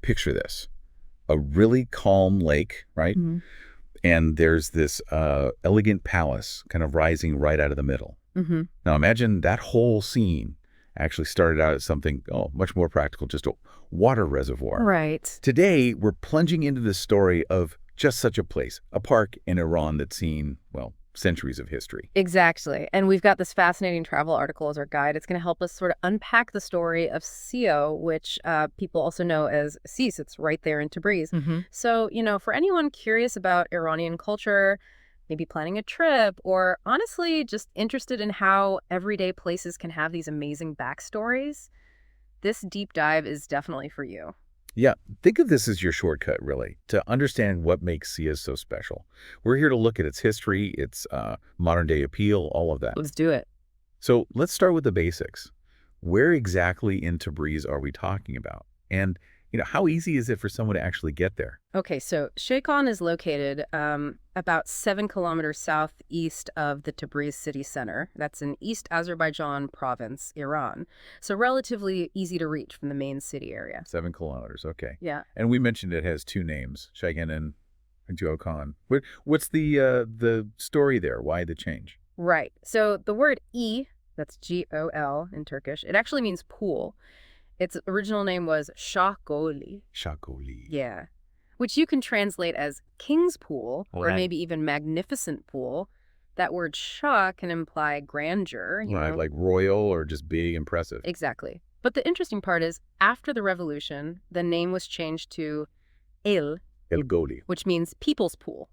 picture this. A really calm lake, right? Mm-hmm. And there's this elegant palace kind of rising right out of the middle. Mm-hmm. Now imagine that whole scene actually started out as something much more practical, just a water reservoir. Right. Today, we're plunging into the story of just such a place, a park in Iran that's seen, well, centuries of history. Exactly. And we've got this fascinating travel article as our guide. It's going to help us sort of unpack the story of Sio, which people also know as Sis. It's right there in Tabriz. Mm-hmm. So, for anyone curious about Iranian culture, maybe planning a trip, or honestly just interested in how everyday places can have these amazing backstories, this deep dive is definitely for you. Yeah, think of this as your shortcut, really, to understand what makes Sia so special. We're here to look at its history, its modern-day appeal, all of that. Let's do it. So let's start with the basics. Where exactly in Tabriz are we talking about? And, how easy is it for someone to actually get there? Okay, so Sheikhan is located about 7 kilometers southeast of the Tabriz city center. That's in East Azerbaijan province, Iran. So relatively easy to reach from the main city area. 7 kilometers, okay. Yeah. And we mentioned it has two names, Sheikhan and Jokan. What's the story there? Why the change? Right. So the word that's Gol in Turkish, it actually means pool. Its original name was Shah Goli. Shah Goli. Yeah. Which you can translate as King's Pool, or Right. maybe even Magnificent Pool. That word Shah can imply grandeur. Right, like royal or just big, impressive. Exactly. But the interesting part is, after the revolution, the name was changed to El Goli. which means people's pool.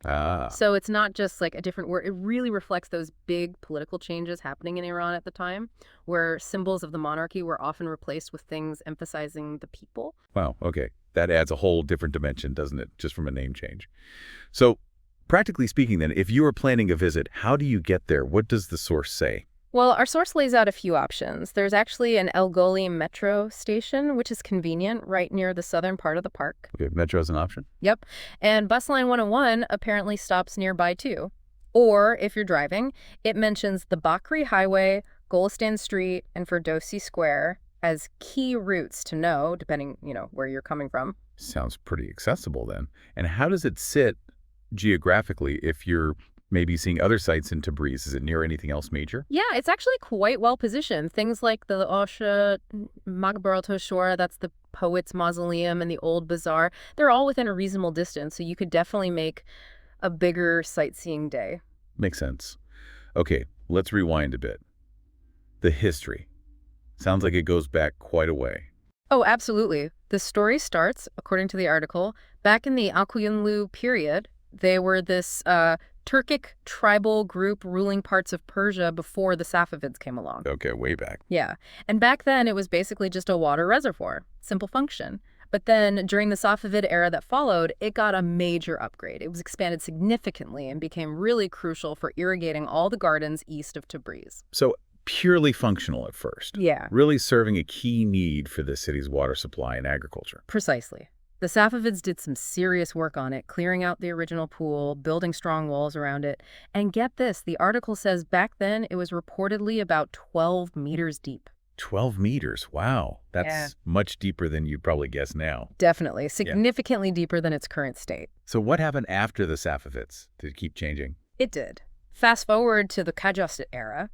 Ah. So it's not just like a different word. It really reflects those big political changes happening in Iran at the time, where symbols of the monarchy were often replaced with things emphasizing the people. Wow, okay. That adds a whole different dimension, doesn't it, just from a name change? So, practically speaking then, if you are planning a visit, how do you get there? What does the source say? Well, our source lays out a few options. There's actually an El Goli metro station, which is convenient right near the southern part of the park. Okay, metro is an option. Yep. And bus line 101 apparently stops nearby too. Or if you're driving, it mentions the Bakri Highway, Golistan Street, and Ferdowsi Square as key routes to know, depending, where you're coming from. Sounds pretty accessible then. And how does it sit geographically if you're maybe seeing other sites in Tabriz? Is it near anything else major? Yeah, it's actually quite well positioned. Things like the Osha Magbarat Shora, that's the poet's mausoleum, and the old bazaar, they're all within a reasonable distance, so you could definitely make a bigger sightseeing day. Makes sense. Okay, let's rewind a bit. The history. Sounds like it goes back quite a way. Oh, absolutely. The story starts, according to the article, back in the Akyunlu period. They were this Turkic tribal group ruling parts of Persia before the Safavids came along. Okay, way back. Yeah. And back then, it was basically just a water reservoir. Simple function. But then, during the Safavid era that followed, it got a major upgrade. It was expanded significantly and became really crucial for irrigating all the gardens east of Tabriz. So, purely functional at first. Yeah. Really serving a key need for the city's water supply and agriculture. Precisely. The Safavids did some serious work on it, clearing out the original pool, building strong walls around it. And get this, the article says back then it was reportedly about 12 meters deep. 12 meters. Wow. That's much deeper than you'd probably guess now. Definitely. Significantly deeper than its current state. So what happened after the Safavids? Did it keep changing? It did. Fast forward to the Qajar era.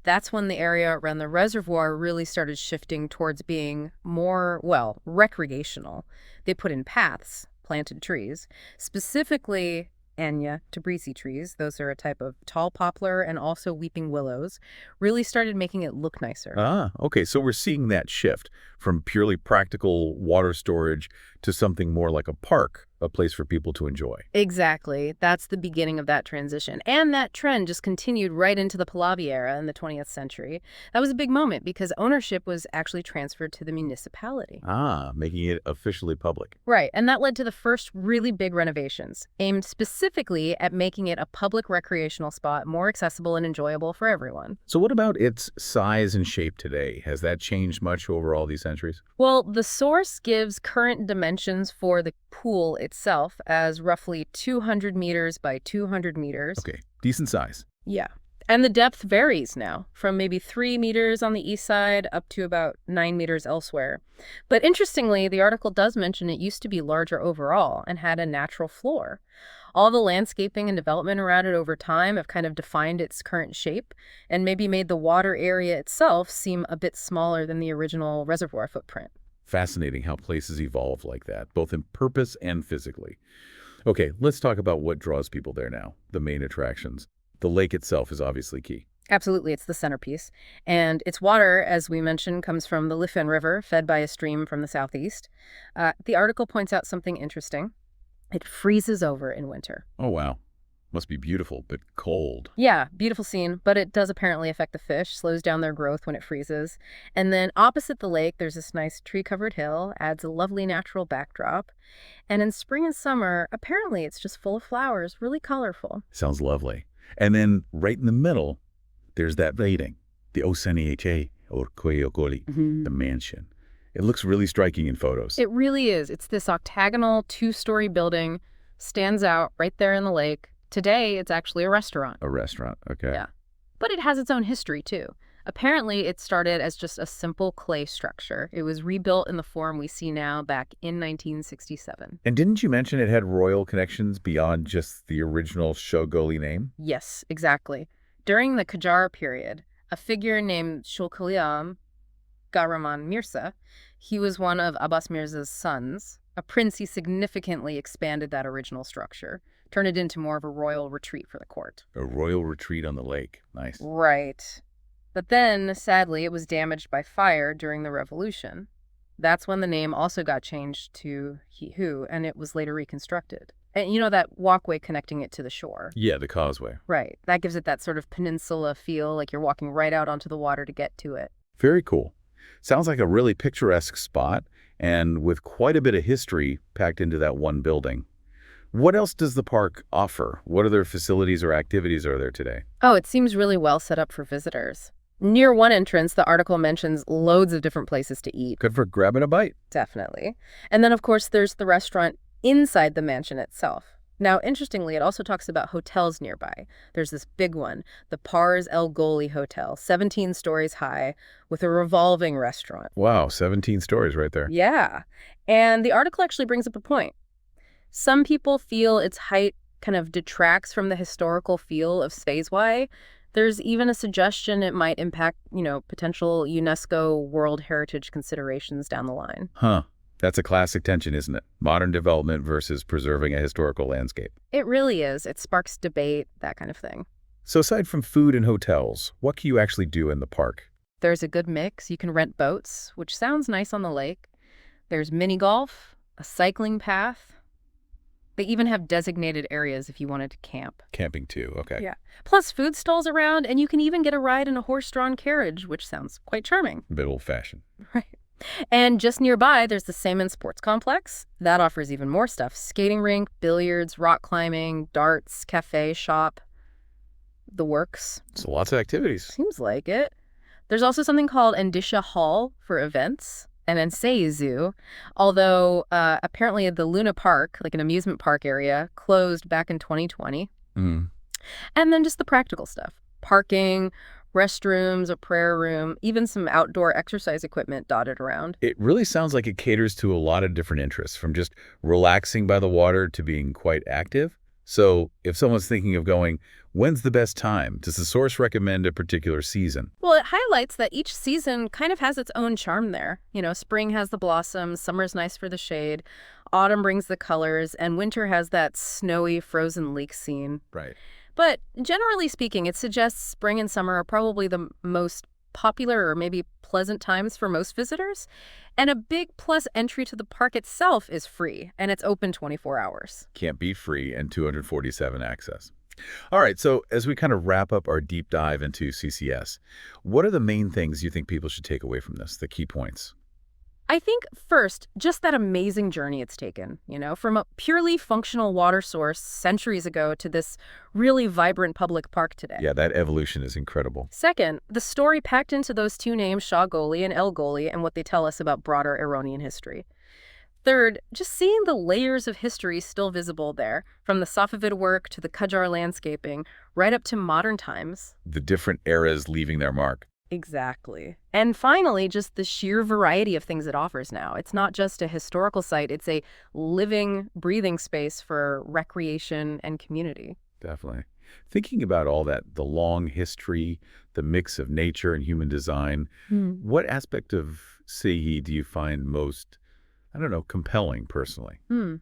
That's when the area around the reservoir really started shifting towards being more, recreational. They put in paths, planted trees, specifically Anya Tabrizi trees. Those are a type of tall poplar and also weeping willows. Really started making it look nicer. Ah, okay. So we're seeing that shift from purely practical water storage to something more like a park, a place for people to enjoy. Exactly. That's the beginning of that transition. And that trend just continued right into the Pahlavi era in the 20th century. That was a big moment because ownership was actually transferred to the municipality. Ah, making it officially public. Right. And that led to the first really big renovations, aimed specifically at making it a public recreational spot more accessible and enjoyable for everyone. So what about its size and shape today? Has that changed much over all these centuries? Well, the source gives current dimensions for the pool itself as roughly 200 meters by 200 meters. Okay, decent size. Yeah. And the depth varies now, from maybe 3 meters on the east side up to about 9 meters elsewhere. But interestingly, the article does mention it used to be larger overall and had a natural floor. All the landscaping and development around it over time have kind of defined its current shape and maybe made the water area itself seem a bit smaller than the original reservoir footprint. Fascinating how places evolve like that, both in purpose and physically. Okay, let's talk about what draws people there now, the main attractions. The lake itself is obviously key. Absolutely, it's the centerpiece. And its water, as we mentioned, comes from the Liffen River, fed by a stream from the southeast. The article points out something interesting. It freezes over in winter. Oh, wow. Must be beautiful, but cold. Yeah, beautiful scene, but it does apparently affect the fish, slows down their growth when it freezes. And then opposite the lake, there's this nice tree-covered hill, adds a lovely natural backdrop. And in spring and summer, apparently it's just full of flowers, really colorful. Sounds lovely. And then right in the middle, there's that rating, the Osaniha or Goli, the mansion. It looks really striking in photos. It really is. It's this octagonal 2-story building, stands out right there in the lake. Today, it's actually a restaurant. A restaurant, okay. Yeah. But it has its own history, too. Apparently, it started as just a simple clay structure. It was rebuilt in the form we see now back in 1967. And didn't you mention it had royal connections beyond just the original Shogoli name? Yes, exactly. During the Qajar period, a figure named Shulkaliam Garaman Mirza, he was one of Abbas Mirza's sons. A prince, he significantly expanded that original structure, turned it into more of a royal retreat for the court. A royal retreat on the lake. Nice. Right. But then, sadly, it was damaged by fire during the revolution. That's when the name also got changed to Hihu, and it was later reconstructed. And you know that walkway connecting it to the shore? Yeah, the causeway. Right. That gives it that sort of peninsula feel, like you're walking right out onto the water to get to it. Very cool. Sounds like a really picturesque spot, and with quite a bit of history packed into that one building. What else does the park offer? What other facilities or activities are there today? Oh, it seems really well set up for visitors. Near one entrance, the article mentions loads of different places to eat. Good for grabbing a bite. Definitely. And then, of course, there's the restaurant inside the mansion itself. Now, interestingly, it also talks about hotels nearby. There's this big one, the Pars El Goli Hotel, 17 stories high, with a revolving restaurant. Wow, 17 stories right there. Yeah. And the article actually brings up a point. Some people feel its height kind of detracts from the historical feel of Spaceway. There's even a suggestion it might impact, potential UNESCO World Heritage considerations down the line. Huh. That's a classic tension, isn't it? Modern development versus preserving a historical landscape. It really is. It sparks debate, that kind of thing. So aside from food and hotels, what can you actually do in the park? There's a good mix. You can rent boats, which sounds nice on the lake. There's mini golf, a cycling path. They even have designated areas if you wanted to camp. Camping too, okay. Yeah. Plus food stalls around, and you can even get a ride in a horse-drawn carriage, which sounds quite charming. A bit old-fashioned. Right. And just nearby, there's the Saman Sports Complex. That offers even more stuff. Skating rink, billiards, rock climbing, darts, cafe, shop. The works. So lots of activities. Seems like it. There's also something called Endisha Hall for events. And then Say Zoo, although apparently the Luna Park, like an amusement park area, closed back in 2020. Mm. And then just the practical stuff. Parking, restrooms, a prayer room, even some outdoor exercise equipment dotted around. It really sounds like it caters to a lot of different interests, from just relaxing by the water to being quite active. So if someone's thinking of going, when's the best time? Does the source recommend a particular season? Well, it highlights that each season kind of has its own charm there. Spring has the blossoms, summer's nice for the shade, autumn brings the colors, and winter has that snowy, frozen lake scene. Right. But generally speaking, it suggests spring and summer are probably the most popular or maybe pleasant times for most visitors. And a big plus, entry to the park itself is free, and it's open 24 hours. Can't be free and 247 access. All right, so as we kind of wrap up our deep dive into CCS, what are the main things you think people should take away from this, the key points? I think, first, just that amazing journey it's taken, from a purely functional water source centuries ago to this really vibrant public park today. Yeah, that evolution is incredible. Second, the story packed into those two names, Shah Goli and El Goli, and what they tell us about broader Iranian history. Third, just seeing the layers of history still visible there, from the Safavid work to the Qajar landscaping, right up to modern times. The different eras leaving their mark. Exactly. And finally, just the sheer variety of things it offers now. It's not just a historical site, it's a living, breathing space for recreation and community. Definitely. Thinking about all that, the long history, the mix of nature and human design, what aspect of Sehi do you find most, I don't know, compelling personally? Hmm.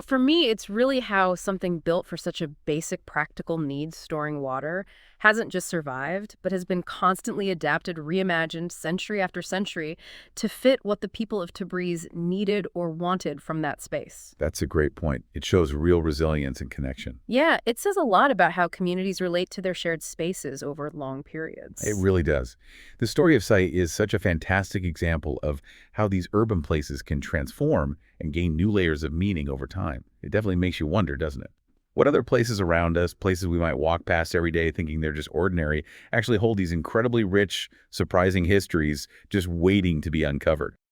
For me, it's really how something built for such a basic practical need, storing water, hasn't just survived, but has been constantly adapted, reimagined century after century to fit what the people of Tabriz needed or wanted from that space. That's a great point. It shows real resilience and connection. Yeah, it says a lot about how communities relate to their shared spaces over long periods. It really does. The story of Sai is such a fantastic example of how these urban places can transform and gain new layers of meaning over time. It definitely makes you wonder, doesn't it? What other places around us, places we might walk past every day thinking they're just ordinary, actually hold these incredibly rich, surprising histories just waiting to be uncovered?